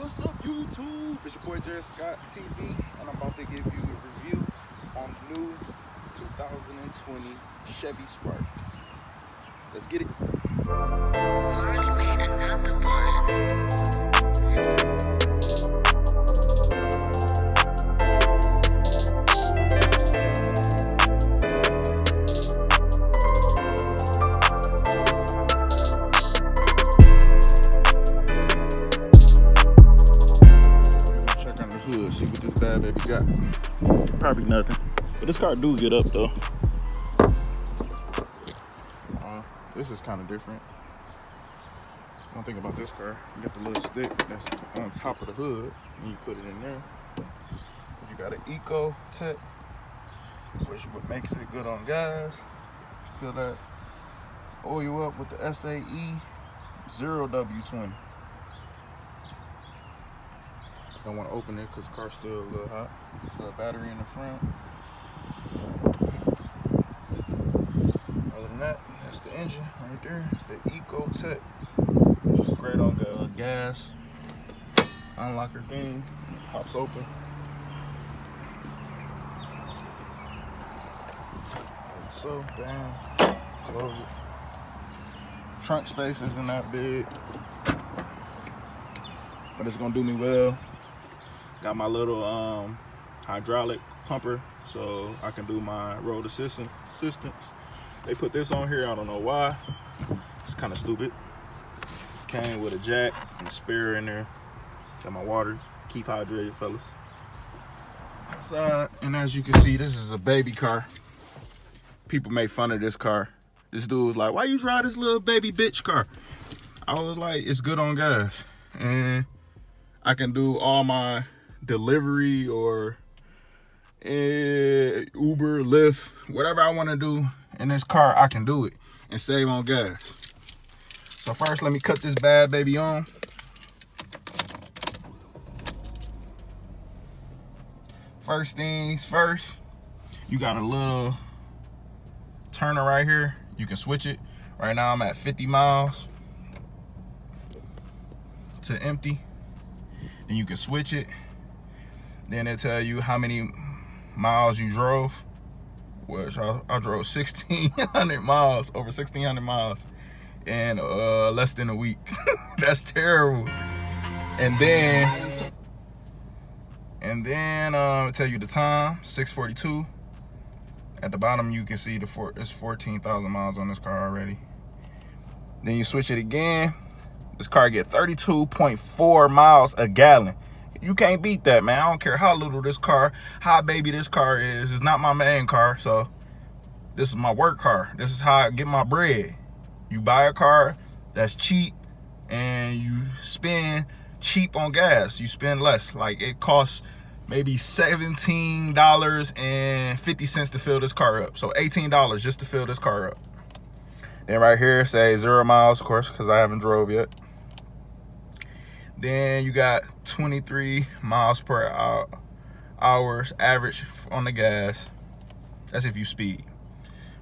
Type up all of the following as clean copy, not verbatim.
What's up, YouTube? It's your boy Jared Scott TV, and I'm about to give you a review on the new 2020 Chevy Spark. Let's get it. Marley made another one. Hood, see what this bad baby got. Probably nothing, but this car do get up though. This is kind of different. One thing about this car, you got the little stick that's on top of the hood, and you put it in there. But you got an Eco Tech, which what makes it good on gas. Fill that oil up with the SAE 0W20. Don't want to open it because the car's still a little hot. Little battery in the front. Other than that, that's the engine right there. The Eco Tech. Great on the gas. Unlocker thing. Pops open. Like so, bam. Close it. Trunk space isn't that big, but it's gonna do me well. Got my little hydraulic pumper, so I can do my road assistance. They put this on here, I don't know why. It's kind of stupid. Came with a jack and a spare in there. Got my water. Keep hydrated, fellas. Outside, and as you can see, this is a baby car. People make fun of this car. This dude was like, "Why you drive this little baby bitch car?" I was like, it's good on gas, and I can do all my delivery or Uber, Lyft, whatever I want to do in this car, I can do it and save on gas. So first, let me cut this bad baby on. First things first, you got a little turner right here. You can switch it. Right now I'm at 50 miles to empty. Then you can switch it. Then it'll tell you how many miles you drove, which I drove 1,600 miles, over 1,600 miles in less than a week. That's terrible. And then it'll tell you the time, 6:42. At the bottom you can see it's 14,000 miles on this car already. Then you switch it again. This car get 32.4 miles a gallon. You can't beat that, man. I don't care how little this car, how baby this car is. It's not my main car, so this is my work car. This is how I get my bread. You buy a car that's cheap and you spend cheap on gas. You spend less. Like, it costs maybe $17.50 to fill this car up. So $18 just to fill this car up. Then right here, say 0 miles, of course, because I haven't drove yet. Then you got 23 miles per hour average on the gas. That's if you speed.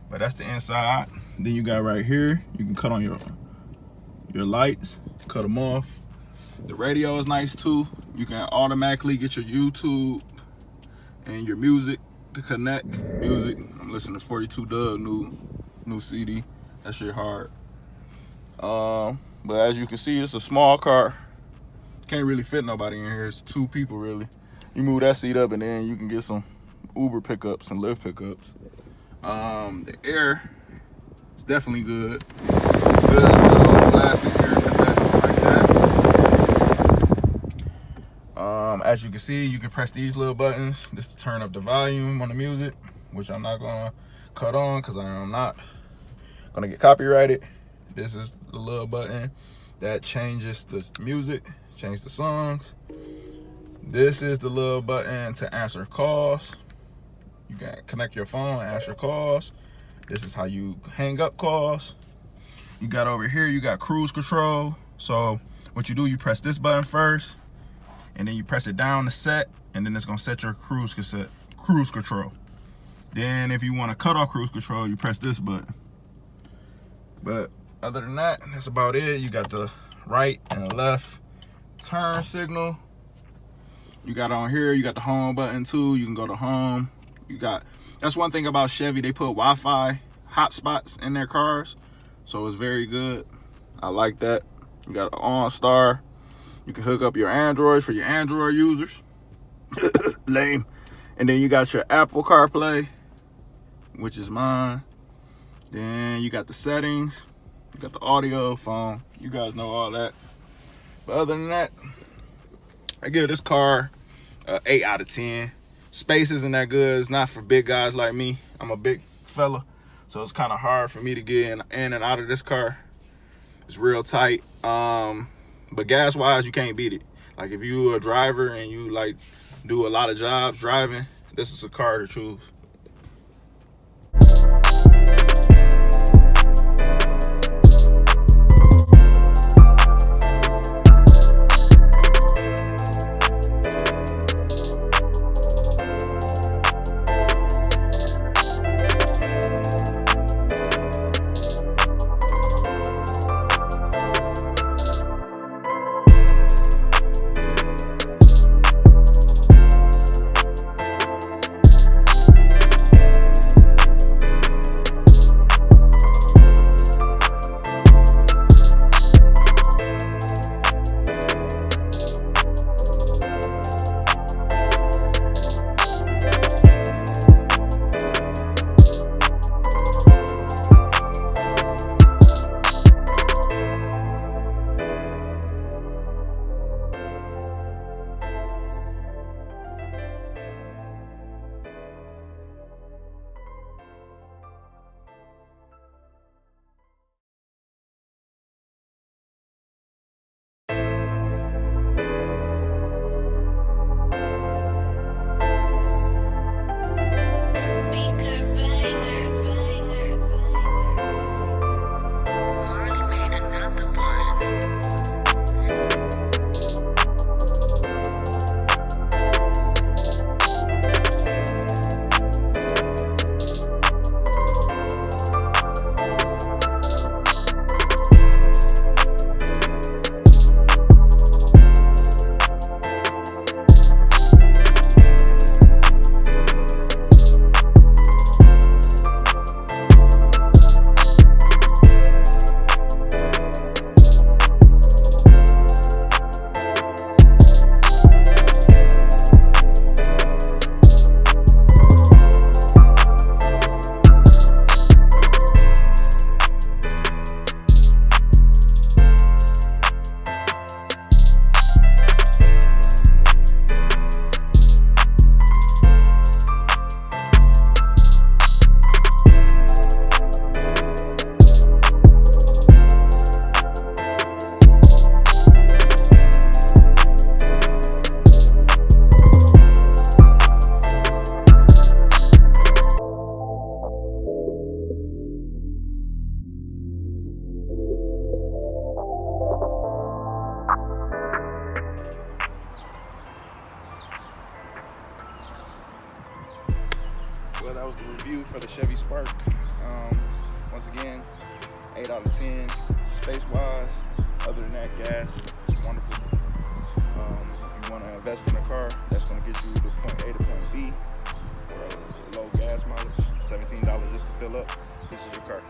But that's the inside. Then you got right here, you can cut on your lights, cut them off. The radio is nice too. You can automatically get your YouTube and your music to connect. Music, I'm listening to 42 Dub new CD. That shit hard. But as you can see, it's a small car. Can't really fit nobody in here. It's 2 people really. You move that seat up and then you can get some Uber pickups and Lyft pickups. The air is definitely good. Good little plastic air like that. As you can see, you can press these little buttons just to turn up the volume on the music, which I'm not gonna cut on because I'm not gonna get copyrighted. This is the little button that changes the music, change the songs. This is the little button to answer calls. You can connect your phone and answer calls. This is how you hang up calls. You got over here, you got cruise control. So what you do, you press this button first, and then you press it down to set, and then it's gonna set your cruise control. Then if you wanna cut off cruise control, you press this button. But other than that, that's about it. You got the right and the left turn signal. You got on here, you got the home button too. You can go to home. That's one thing about Chevy, they put Wi-Fi hotspots in their cars, so it's very good. I like that. You got an OnStar. You can hook up your Androids for your Android users. Lame. And then you got your Apple CarPlay, which is mine. Then you got the settings. You got the audio, phone. You guys know all that. But other than that, I give this car an 8 out of 10. Space isn't that good. It's not for big guys like me. I'm a big fella, so it's kind of hard for me to get in and out of this car. It's real tight. But gas wise, you can't beat it. Like if you a driver and you like do a lot of jobs driving, this is a car to choose. Well, that was the review for the Chevy Spark. Once again, 8 out of 10. Space-wise, other than that, gas, it's wonderful. If you want to invest in a car that's going to get you to point A to point B for a low gas mileage, $17 just to fill up, this is your car.